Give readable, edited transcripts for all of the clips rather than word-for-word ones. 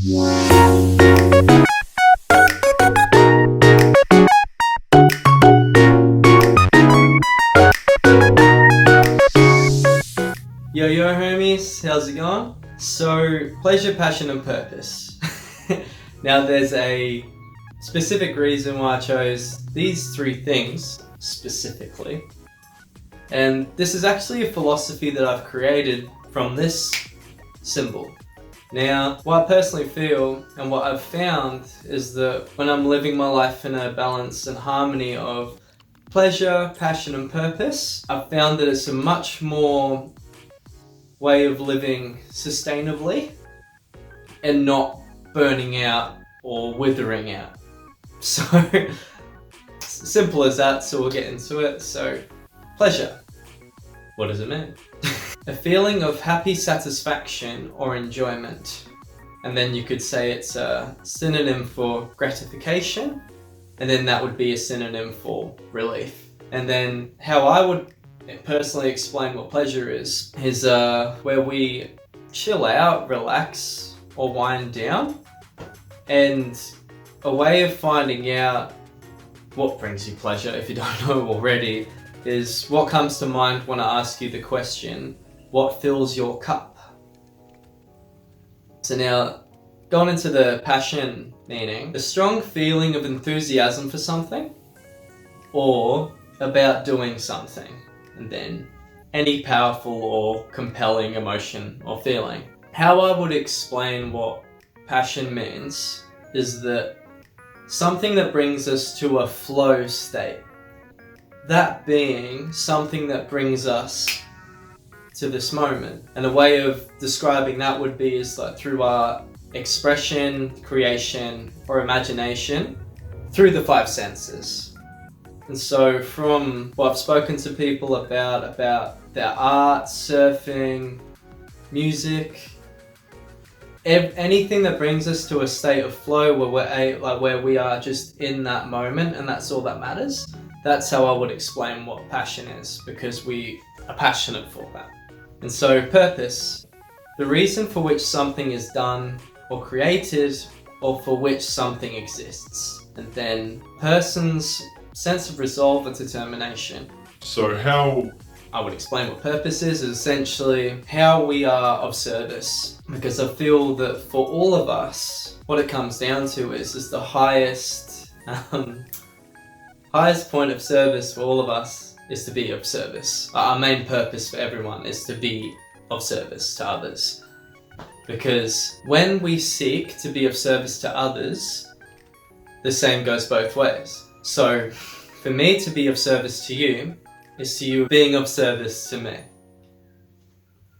Yo homies, how's it going? So, pleasure, passion and purpose. Now there's a specific reason why I chose these three things specifically. And this is actually a philosophy that I've created from this symbol. Now, what I personally feel and what I've found is that when I'm living my life in a balance and harmony of pleasure, passion and purpose, I've found that it's a much more way of living sustainably and not burning out or withering out. So, simple as that, so we'll get into it. So, pleasure. What does it mean? A feeling of happy satisfaction or enjoyment. And then you could say it's a synonym for gratification, and then that would be a synonym for relief. And then how I would personally explain what pleasure is where we chill out, relax, or wind down. And a way of finding out what brings you pleasure, if you don't know already, is what comes to mind when I ask you the question, what fills your cup? So now, going into the passion meaning, a strong feeling of enthusiasm for something or about doing something. And then any powerful or compelling emotion or feeling. How I would explain what passion means is that something that brings us to a flow state. That being something that brings us to this moment. And a way of describing that would be is like through our expression, creation, or imagination through the five senses. And so from what I've spoken to people about their art, surfing, music, anything that brings us to a state of flow where we are just in that moment and that's all that matters, that's how I would explain what passion is, because we are passionate for that. And so purpose, the reason for which something is done or created or for which something exists. And then person's sense of resolve and determination. So how I would explain what purpose is essentially how we are of service. Because I feel that for all of us, what it comes down to is the highest point of service for all of us is to be of service. Our main purpose for everyone is to be of service to others. Because when we seek to be of service to others, the same goes both ways. So, for me to be of service to you is to you being of service to me.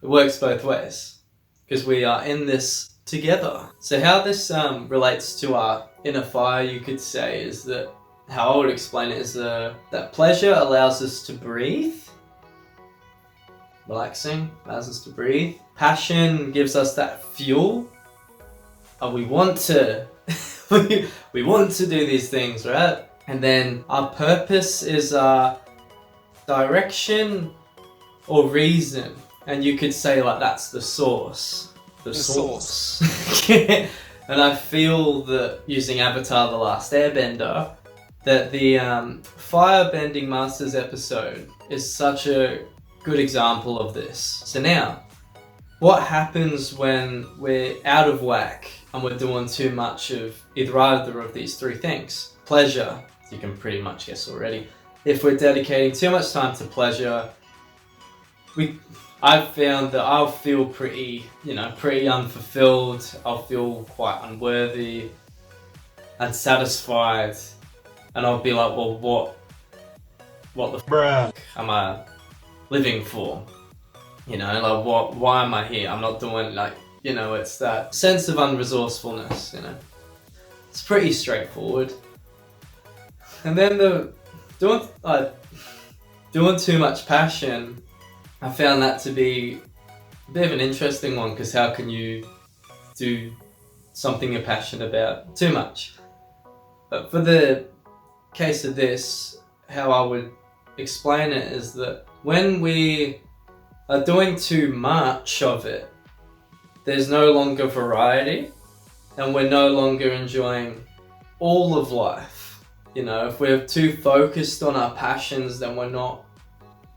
It works both ways because we are in this together. So how this relates to our inner fire, you could say, is that how I would explain it is that pleasure allows us to breathe. Relaxing allows us to breathe. Passion gives us that fuel. We want to we want to do these things, right? And then our purpose is our direction or reason. And you could say like that's the source. The source. And I feel that using Avatar The Last Airbender, that the Firebending Masters episode is such a good example of this. So now, what happens when we're out of whack and we're doing too much of either of these three things? Pleasure, you can pretty much guess already. If we're dedicating too much time to pleasure, I've found that I'll feel pretty unfulfilled. I'll feel quite unworthy, unsatisfied, and I'll be like, well, what the bruh am I living for? Why am I here? I'm not doing it's that sense of unresourcefulness, It's pretty straightforward. And then doing too much passion, I found that to be a bit of an interesting one, because how can you do something you're passionate about too much? But for the case of this, how I would explain it is that when we are doing too much of it, there's no longer variety. and we're no longer enjoying all of life. You know, if we're too focused on our passions, then we're not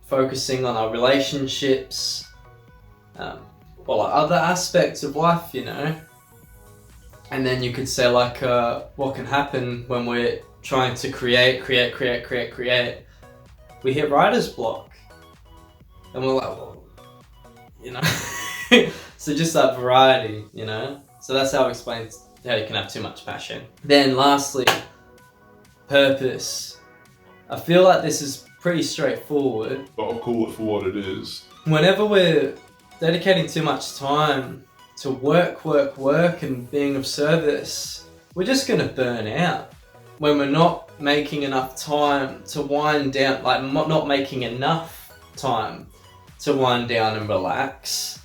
focusing on our relationships, or like other aspects of life, you know. And then you could say like, what can happen when we're trying to create, we hit writer's block. And we're like, well, you know. So just that variety, you know. So that's how it explains how you can have too much passion. Then lastly, purpose. I feel like this is pretty straightforward. But I'll call it for what it is. Whenever we're dedicating too much time to work and being of service, we're just gonna burn out. When we're not making enough time to wind down, like not making enough time to wind down and relax,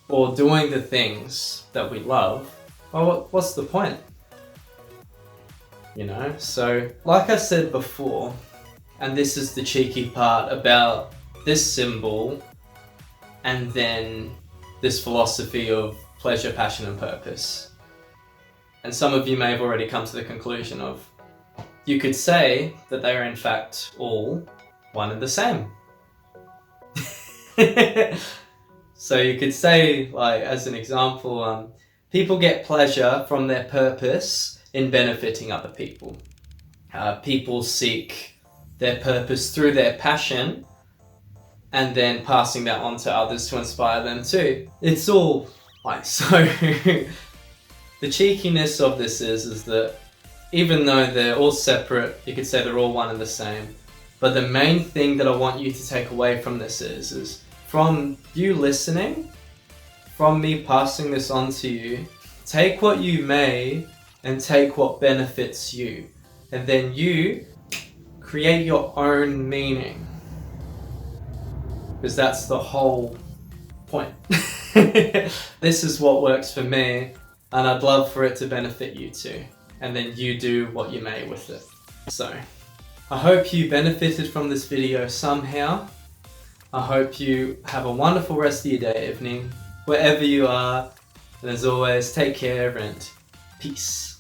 or doing the things that we love, well, what's the point? You know, so like I said before, and this is the cheeky part about this symbol and then this philosophy of pleasure, passion and purpose. And some of you may have already come to the conclusion of, you could say that they are in fact all one and the same. So you could say, like as an example, people get pleasure from their purpose in benefiting other people. People seek their purpose through their passion and then passing that on to others to inspire them too. It's all like, so the cheekiness of this is that even though they're all separate, you could say they're all one and the same. But the main thing that I want you to take away from this is from you listening, from me passing this on to you, take what you may and take what benefits you. And then you create your own meaning. Because that's the whole point. This is what works for me, and I'd love for it to benefit you too. And then you do what you may with it. So, I hope you benefited from this video somehow. I hope you have a wonderful rest of your day, evening, wherever you are. And as always, take care and peace.